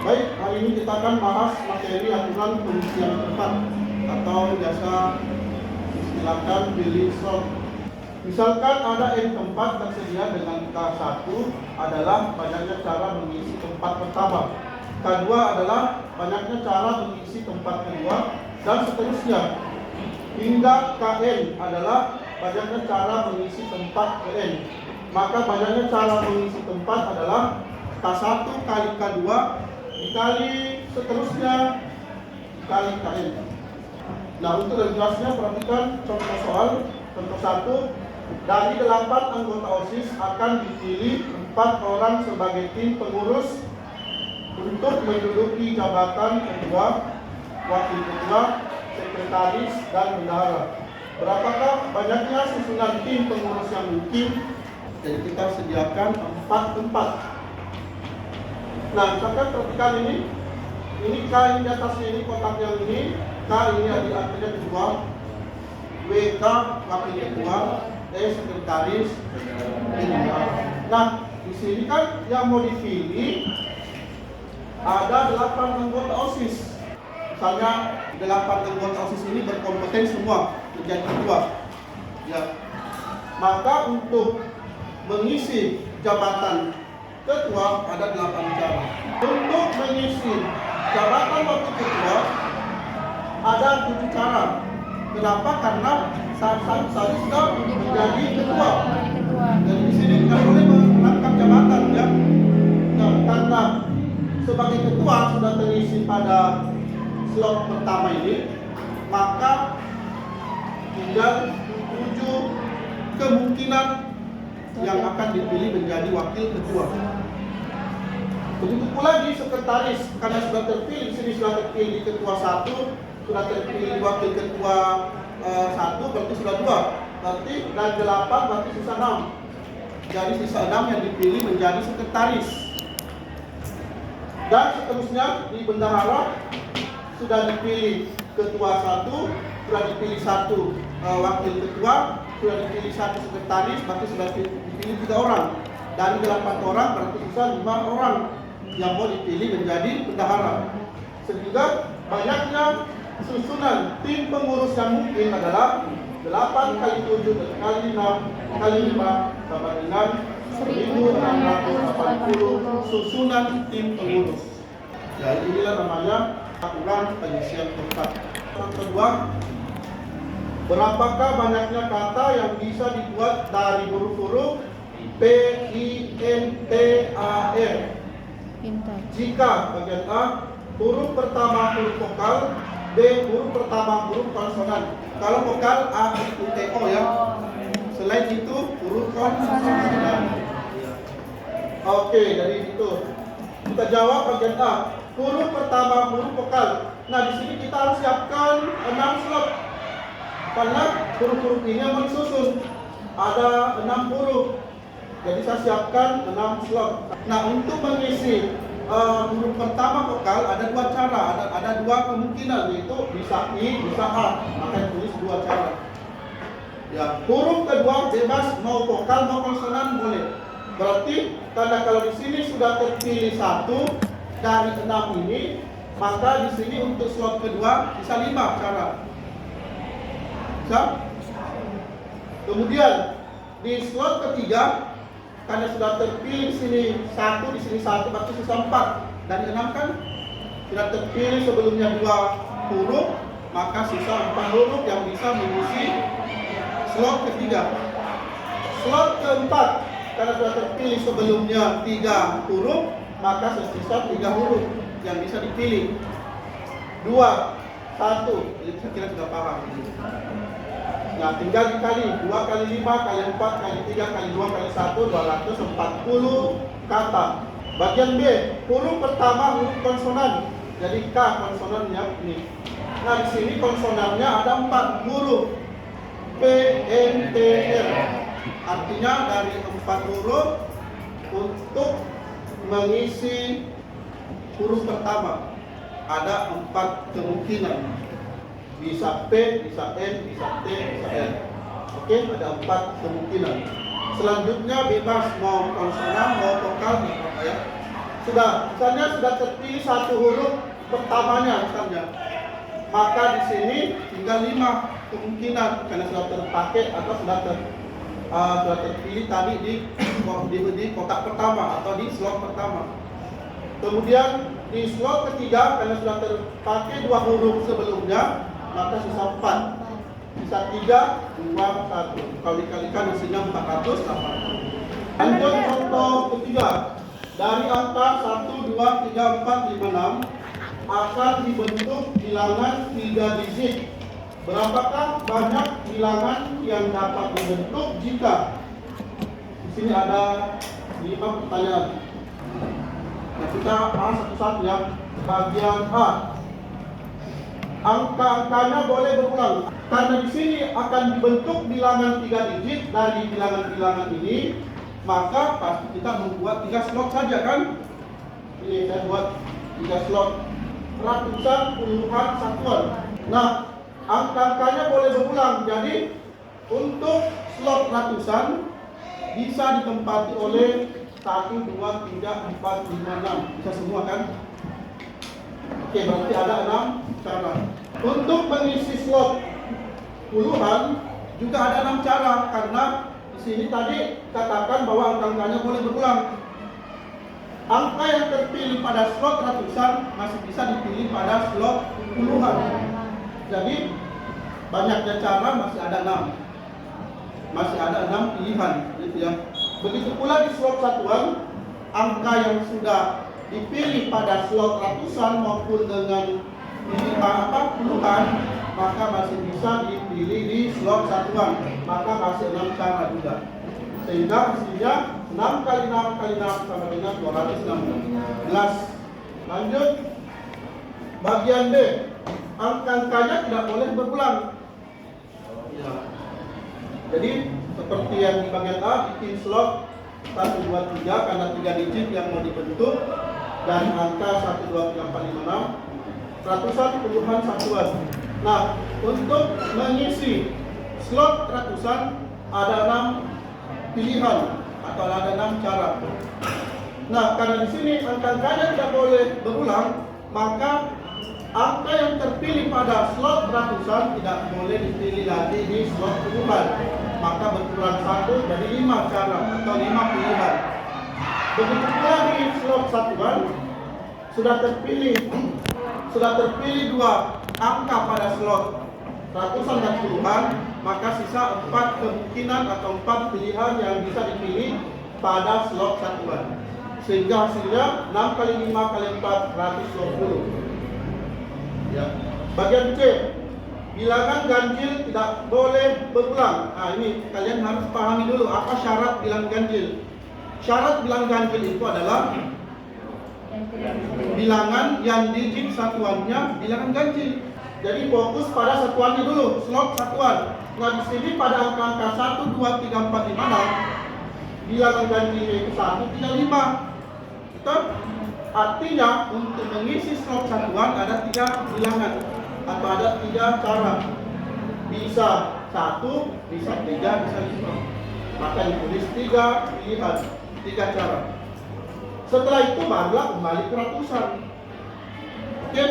Baik, hari ini kita akan bahas materi aturan pengisian tempat atau biasa istilahkan building slot. Misalkan ada N tempat tersedia dengan K1 adalah banyaknya cara mengisi tempat pertama. K2 adalah banyaknya cara mengisi tempat kedua dan seterusnya. Hingga Kn adalah banyaknya cara mengisi tempat Kn. Maka banyaknya cara mengisi tempat adalah K1 kali K2 dikali seterusnya dikali Kn. Nah, untuk lebih jelasnya perhatikan contoh soal. Contoh 1, dari 8 anggota OSIS akan dipilih 4 orang sebagai tim pengurus untuk menduduki jabatan ketua, wakil ketua, sekretaris, dan bendahara. Berapakah banyaknya susunan tim pengurus yang mungkin? Jadi kita sediakan 4 tempat. Nah, misalkan perhatikan ini K ini di atasnya ini kotak yang ini, K ini artinya ketua, WK wakil ketua, sekretaris, bendahara. Nah, di sini kan yang mau dipilih ada 8 anggota OSIS. Misalnya 8 anggota OSIS ini berkompeten semua menjadi ketua. Ya. Maka untuk mengisi jabatan ketua ada 8 cara. Untuk mengisi jabatan wakil ketua ada 7 cara. Kenapa? Karena saya sudah menjadi ketua. Dan di sini tidak boleh merangkap jabatan, ya. Nah, karena sebagai ketua sudah terisi pada slot pertama ini, maka tinggal 7 kemungkinan yang akan dipilih menjadi wakil ketua. Begitu pula di sekretaris, karena sudah terpilih, di sini sudah terpilih ketua 1, sudah terpilih wakil ketua 1, berarti sudah 2. Berarti dari 8 berarti sisa 6. Jadi sisa 6 yang dipilih menjadi sekretaris. Dan seterusnya di bendahara sudah dipilih ketua 1, sudah dipilih 1 wakil ketua, sudah dipilih 1 sekretaris, berarti sudah dipilih 3 orang. Dari 8 orang berarti sisa 5 orang yang mau dipilih menjadi bendahara. Sehingga banyaknya susunan tim pengurus yang mungkin adalah 8 kali 7 kali 6 kali 5 sama dengan 1680 susunan tim pengurus. Ya, inilah namanya aturan pengisian tempat. Yang kedua, berapakah banyaknya kata yang bisa dibuat dari huruf-huruf P, I, N, T, A, R? Jika bagian A, huruf pertama huruf vokal, B, huruf pertama huruf konsonan. Kalau vokal A, I, U, T, O, ya. Selain itu huruf konsonan. Oke, dari itu kita jawab bagian A. Huruf pertama huruf vokal. Nah, di sini kita harus siapkan 6 slot. Karena huruf-huruf ini yang disusun. Ada 6 huruf. Jadi saya siapkan 6 slot. Nah, untuk mengisi huruf pertama vokal ada 2 cara, ada 2 kemungkinan, yaitu bisa I, bisa A. Maka tulis 2 cara. Ya, huruf kedua bebas mau vokal mau konsonan boleh. Berarti karena kalau di sini sudah terpilih 1 dari 6 ini, maka di sini untuk slot kedua bisa 5 cara. Bisa? Kemudian di slot ketiga karena sudah terpilih di sini 1, di sini 1, berarti sisa 4. Dari 6 kan sudah terpilih sebelumnya 2 huruf, maka sisa 4 huruf yang bisa mengisi slot ketiga. Slot keempat karena sudah terpilih sebelumnya 3 huruf, maka sisa 3 huruf yang bisa dipilih. 2, 1. Jadi saya kira sudah paham. Nah, tinggal dikali 2 kali 5 kali 4 kali 3 kali 2 kali 1, 240 kata. Bagian B, huruf pertama huruf konsonan. Jadi K konsonannya ini. Nah, di sini konsonannya ada 4 huruf. P, N, T, R. Artinya dari 4 huruf untuk mengisi huruf pertama ada 4 kemungkinan. Bisa P, bisa N, bisa T, bisa R. Oke, ada 4 kemungkinan. Selanjutnya bebas mau konsonan, mau vokal, ya. misalnya sudah terpilih satu huruf pertamanya misalnya, maka di sini tinggal 5 kemungkinan karena sudah terpakai atau sudah terpilih tadi di kotak pertama atau di slot pertama. Kemudian di slot ketiga karena sudah terpakai 2 huruf sebelumnya, maka sisa 4. Sisa 3, 2, 1. Kalau dikalikan hasilnya 480. Lanjut contoh ketiga. Dari angka 1, 2, 3, 4, 5, 6 akan dibentuk bilangan 3 digit. Berapakah banyak bilangan yang dapat dibentuk jika? Di sini ada 5 pertanyaan. Nah, kita bahas satu-satu ya. Bagian A. Angka-angkanya boleh berulang. Karena di sini akan dibentuk bilangan 3 digit dari bilangan-bilangan ini, maka pasti kita membuat 3 slot saja kan? Ini saya buat 3 slot. Ratusan, puluhan, satuan. Nah, angka-angkanya boleh berulang. Jadi untuk slot ratusan bisa ditempati oleh 1, 2, 3, 4, 5, 6. Bisa semua kan? Oke, berarti ada 6 cara. Untuk mengisi slot puluhan juga ada 6 cara, karena di sini tadi katakan bahwa angka-angkanya boleh berulang. Angka yang terpilih pada slot ratusan masih bisa dipilih pada slot puluhan. Jadi banyaknya cara masih ada 6. Masih ada 6 pilihan, gitu ya. Begitu pula di slot satuan, angka yang sudah dipilih pada slot ratusan maupun dengan puluhan, maka masih bisa dipilih di slot satuan. Maka masih 6 cara juga. Sehingga hasilnya 6 kali 6 kali 6 sama dengan 216. Lanjut. Bagian B. Angka-angkanya tidak boleh berulang. Ya. Jadi seperti yang di bagian A, bikin slot 1, 2, 3 karena 3 digit yang mau dibentuk, dan angka 1, 2, 3, 4, 5, 6, ratusan, puluhan, satuan. Nah, untuk mengisi slot ratusan ada 6 pilihan atau ada 6 cara. Nah, karena di sini angka-angkanya tidak boleh berulang, maka angka yang terpilih pada slot ratusan tidak boleh dipilih lagi di slot puluhan. Maka berkurang 1 jadi 5 cara atau 5 pilihan. Begitu pula di slot satuan sudah terpilih 2 angka pada slot ratusan dan puluhan, maka sisa 4 kemungkinan atau 4 pilihan yang bisa dipilih pada slot satuan. Sehingga hasilnya 6 kali 5 kali 4, 120. Ya. Bagian C, bilangan ganjil tidak boleh berulang. Nah, ini kalian harus pahami dulu apa syarat bilangan ganjil. Syarat bilangan ganjil itu adalah bilangan yang digit satuannya bilangan ganjil. Jadi fokus pada satuannya dulu, slot satuan. Nah, di sini pada angka-angka 1, 2, 3, 4, 5, 6, bilangan ganjilnya itu 1, 3, 5. Betul? Artinya untuk mengisi slot satuan ada 3 bilangan atau ada 3 cara. Bisa 1, bisa 3, bisa 5. Maka ditulis 3 pilihan, 3 cara. Setelah itu barulah kembali ke ratusan. Oke,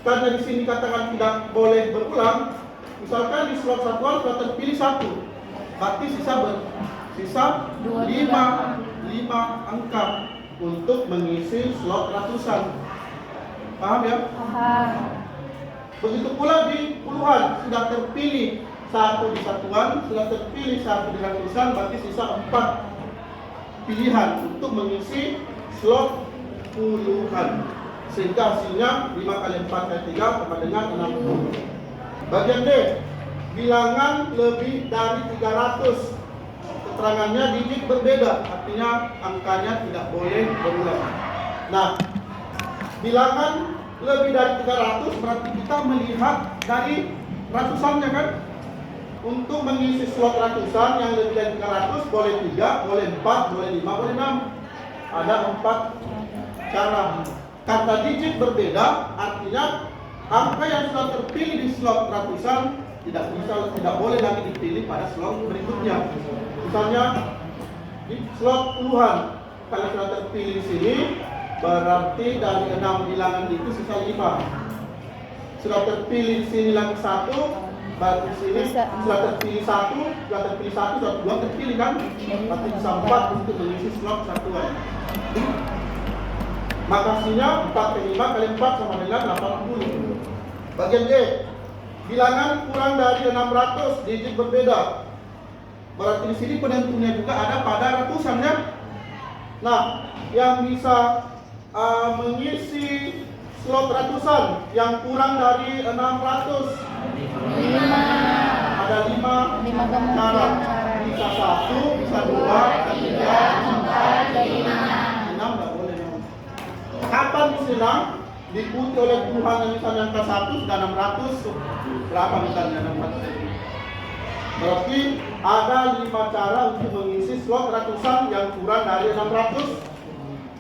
karena di sini katakan tidak boleh berulang. Misalkan di slot satuan sudah terpilih 1, berarti sisa 5 angka untuk mengisi slot ratusan. Paham ya? Paham. Begitu pula di puluhan, sudah terpilih 1 di satuan, sudah terpilih 1 di ratusan, berarti sisa 4 pilihan untuk mengisi slot puluhan. Sehingga hasilnya 5 kali 4 kali 3 sama dengan 60. Bagian D, bilangan lebih dari 300. Keterangannya digit berbeda, artinya angkanya tidak boleh berulang. Nah, bilangan lebih dari 300 berarti kita melihat dari ratusannya kan. Untuk mengisi slot ratusan yang lebih dari 300 boleh 3, boleh 4, boleh 5, boleh 6. Ada 4 cara. Karena digit berbeda, artinya angka yang sudah terpilih di slot ratusan tidak boleh lagi dipilih pada slot berikutnya. Misalnya di slot puluhan, kalau sudah terpilih di sini, Berarti dari 6 bilangan itu sisa 5. Sudah terpilih di sini lagi 1, baru di sini sudah terpilih 1, sudah terpilih 1, sudah 2 terpilih kan? Berarti bisa 4 untuk mengisi slot satuan. Maka hasilnya 4 kali 5 kali 4 sama dengan 80. Bagian D, bilangan kurang dari 600, digit berbeda. Berarti di sini penentunya juga ada pada ratusan ya. Nah, yang bisa mengisi slot ratusan yang kurang dari 600 ada 5 cara. Bisa 1, bisa 2, bisa 3, 4, 5. 6 tidak boleh. Kapan disilang? Diikuti oleh Tuhan yang misalnya angka 1 sudah 600. Berapa misalnya 600? Berarti ada 5 cara untuk mengisi slot ratusan yang kurang dari 600.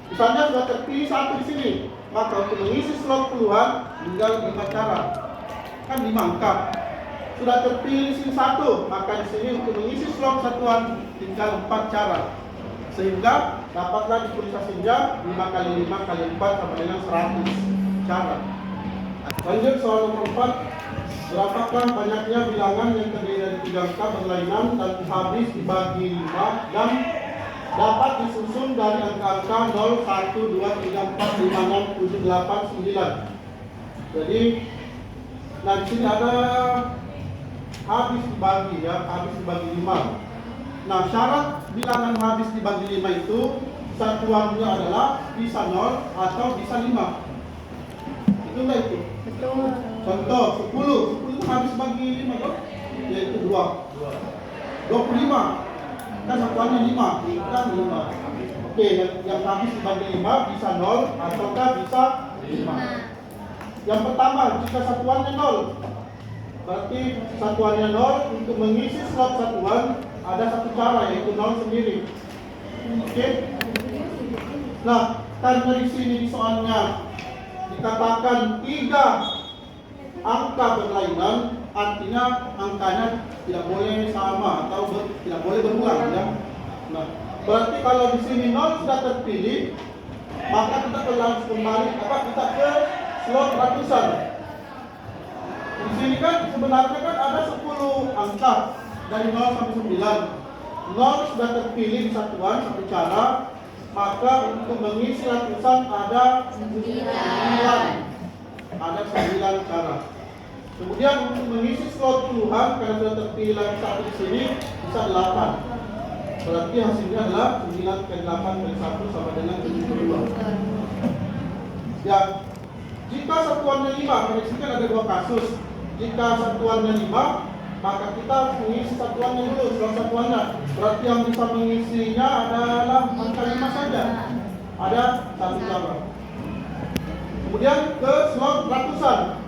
Misalnya sudah terpilih 1 di sini, maka untuk mengisi slot puluhan tinggal 5 cara. Kan 5 angka. Sudah terpilih di sini 1, maka di sini untuk mengisi slot satuan tinggal 4 cara. Sehingga dapatlah ditulisasinya 5 kali 5 kali 4 sama dengan 100 cara. Lanjut soal nomor 4. Berapakah banyaknya bilangan yang terdiri dari 3 angka berlainan dan habis dibagi 5 dan dapat disusun dari angka-angka 0, 1, 2, 3, 4, 5, 6, 7, 8, 9. Jadi, nah di sini ada habis dibagi ya, habis dibagi 5. Nah, syarat bilangan habis dibagi 5 itu satuannya adalah bisa 0 atau bisa 5. Itu enggak itu? Betul. Contoh 10 itu habis bagi 5 kan? Yaitu 2. 25 kan satuannya 5 kan 5. Oke, yang habis dibagi 5 bisa 0 ataukah bisa 5. Yang pertama, jika satuannya 0, berarti satuannya 0. Untuk mengisi slot satuan ada satu cara, yaitu 0 sendiri. Oke. Nah, karena di sini di soalnya dikatakan 3 angka berlainan, artinya angkanya tidak boleh sama atau tidak boleh berulang ya. Nah, berarti kalau di sini 0 sudah terpilih, maka kita langsung kembali kita ke slot ratusan. Di sini kan sebenarnya kan ada 10 angka dari 0 sampai 9. 0 sudah terpilih di satuan satu cara, maka untuk mengisi ratusan ada 9. Ada 9 cara. Kemudian untuk mengisi slot puluhan karena sudah terpilih lagi 1 di sini bisa 8. Berarti hasilnya adalah 9 kali 8 kali 1 sama dengan 72. Ya, jika satuannya 5, pada sini kan ada 2 kasus. Jika satuannya 5, maka kita mengisi satuannya dulu, slot satuannya. Berarti yang bisa mengisinya adalah angka 5 saja. Ada 1 cara. Kemudian ke slot ratusan.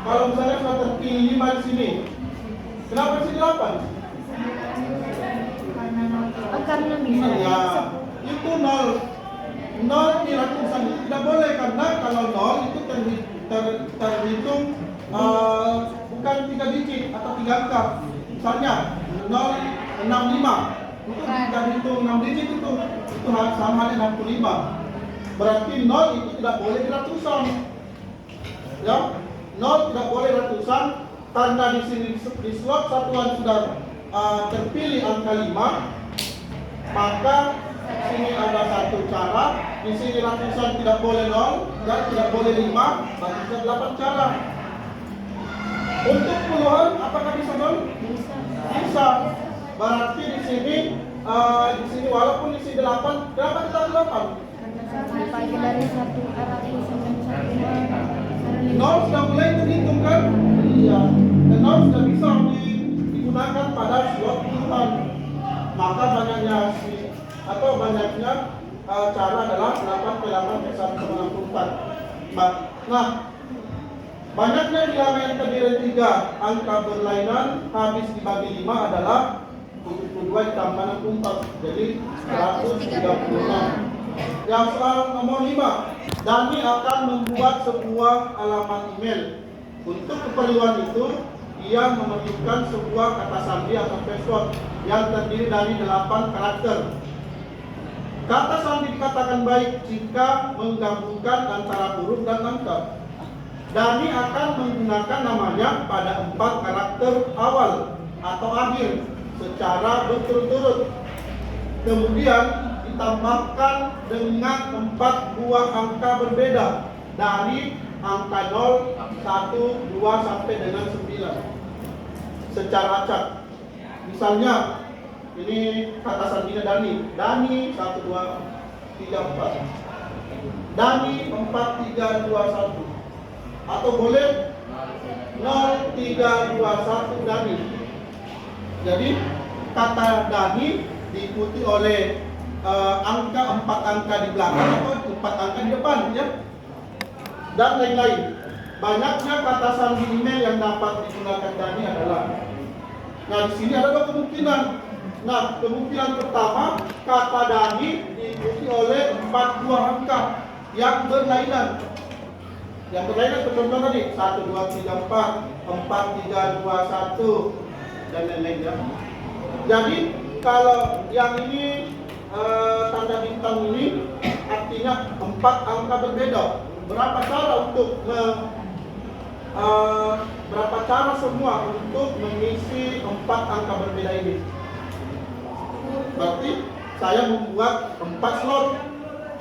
Kalau misalnya sudah terpilih 5 di sini, kenapa di sini 8? Karena bisa. Ya, itu 0. 0 di ratusan itu tidak boleh karena kalau 0 itu terhitung bukan 3 digit atau 3 angka. Misalnya 065 itu tidak hitung 6 digit itu sama dengan 65. Berarti 0 itu tidak boleh di ratusan. Ya, 0 tidak boleh ratusan karena di sini di slot satuan sudah terpilih angka 5, maka di sini ada 1 cara. Di sini ratusan tidak boleh 0 dan tidak boleh 5, berarti bisa 8 cara. Untuk puluhan apakah bisa 0? Bisa. Berarti di sini walaupun di sini 8, kenapa kita 8? Dibagi dari 1 ratusan dan 1 0 sudah mulai terhitung kan? Iya. Dan 0 sudah bisa digunakan pada slot puluhan. Maka banyaknya cara adalah 8 kali 8 kali 1 sama 64. Nah, banyaknya bilangan yang terdiri dari 3 angka berlainan habis dibagi 5 adalah 72 ditambah 64, jadi 136. Yang soal nomor 5, Dani akan membuat sebuah alamat email. Untuk keperluan itu, ia memerlukan sebuah kata sandi atau password yang terdiri dari 8 karakter. Kata sandi dikatakan baik jika menggabungkan antara huruf dan angka. Dani akan menggunakan namanya pada 4 karakter awal atau akhir secara berturut-turut. Kemudian ditambahkan dengan 4 buah angka berbeda dari angka 0, 1, 2 sampai dengan 9 secara acak. Misalnya ini kata sandinya Dani. Dani 1, 2, 3, 4. Dani 4, 3, 2, 1. Atau boleh 0, 3, 2, 1 Dani. Jadi kata Dani diikuti oleh angka 4 angka di belakang atau 4 angka di depan, ya. Dan lain-lain. Banyaknya kata sandi email yang dapat digunakan Dani adalah. Nah, di sini ada 2 kemungkinan. Nah, kemungkinan pertama, kata Dani diikuti oleh 4 buah angka yang berlainan. Yang berlainan contoh tadi 1, 2, 3, 4, 4, 3, 2, 1 dan lain-lain, ya. Jadi kalau yang ini tanda bintang ini artinya 4 angka berbeda. Berapa cara semua untuk mengisi 4 angka berbeda ini? Berarti saya membuat 4 slot,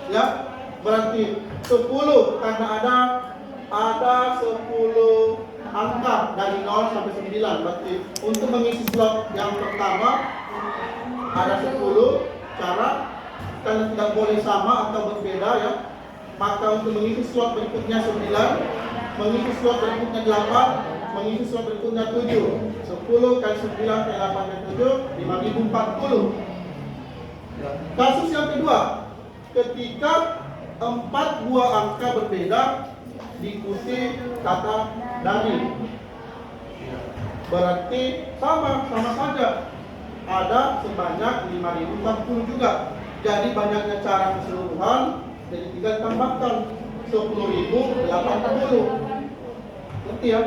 ya. Berarti 10 karena ada 10 angka dari 0 sampai 9. Berarti untuk mengisi slot yang pertama ada 10 cara, karena tidak boleh sama atau berbeda, ya. Maka untuk mengisi slot berikutnya 9, mengisi slot berikutnya 8, mengisi slot berikutnya 7. 10 kali 9 kali 8 kali 7, 5040. Kasus yang kedua, ketika 4 buah angka berbeda diikuti kata Dani. Berarti sama saja. Ada sebanyak 5040 juga. Jadi banyaknya cara keseluruhan, jadi tinggal tambahkan 10.080. Ngerti, ya?